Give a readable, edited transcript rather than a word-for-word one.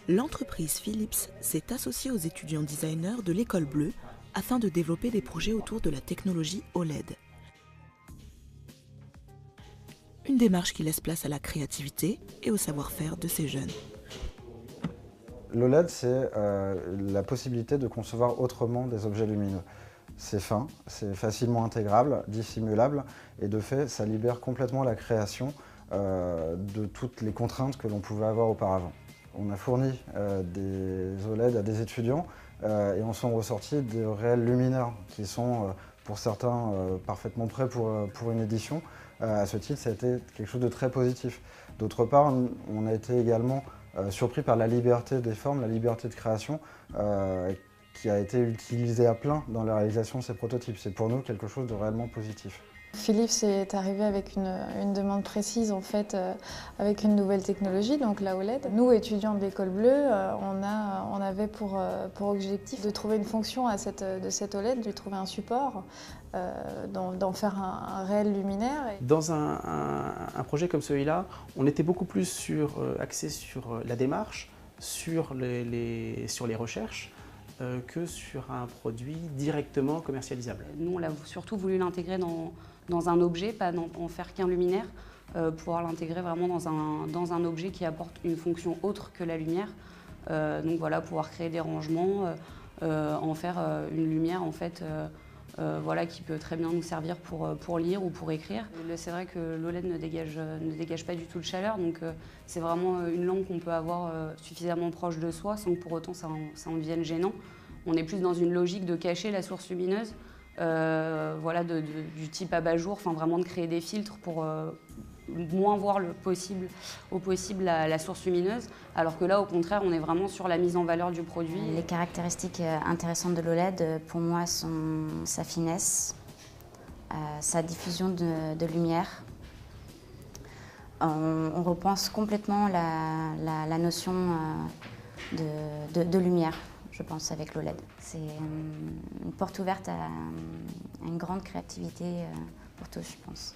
L'entreprise Philips s'est associée aux étudiants designers de l'École Bleue afin de développer des projets autour de la technologie OLED. Une démarche qui laisse place à la créativité et au savoir-faire de ces jeunes. L'OLED, c'est la possibilité de concevoir autrement des objets lumineux. C'est fin, c'est facilement intégrable, dissimulable, et de fait, ça libère complètement la création de toutes les contraintes que l'on pouvait avoir auparavant. On a fourni des OLED à des étudiants et en sont ressortis des réels luminaires qui sont, pour certains, parfaitement prêts pour une édition. À ce titre, ça a été quelque chose de très positif. D'autre part, on a été également surpris par la liberté des formes, la liberté de création qui a été utilisée à plein dans la réalisation de ces prototypes. C'est pour nous quelque chose de réellement positif. Philips est arrivé avec une demande précise, en fait, avec une nouvelle technologie, donc la OLED. Nous, étudiants de l'École Bleue, on avait pour objectif de trouver une fonction de cette OLED, de lui trouver un support, d'en faire un réel luminaire. Dans un projet comme celui-là, on était beaucoup plus axé sur la démarche, sur les recherches, que sur un produit directement commercialisable. Nous, on a surtout voulu l'intégrer dans un objet, pas en faire qu'un luminaire, pouvoir l'intégrer vraiment dans un objet qui apporte une fonction autre que la lumière. Donc voilà, pouvoir créer des rangements, en faire une lumière en fait, voilà, qui peut très bien nous servir pour lire ou pour écrire. C'est vrai que l'OLED ne dégage pas du tout de chaleur, donc c'est vraiment une lampe qu'on peut avoir suffisamment proche de soi sans que pour autant ça en devienne gênant. On est plus dans une logique de cacher la source lumineuse, voilà, du type abat-jour, enfin vraiment de créer des filtres pour moins voir au possible la source lumineuse, alors que là au contraire on est vraiment sur la mise en valeur du produit. Les caractéristiques intéressantes de l'OLED pour moi sont sa finesse, sa diffusion de lumière. On repense complètement la notion de lumière, je pense, avec l'OLED. C'est une porte ouverte à une grande créativité pour tous, je pense.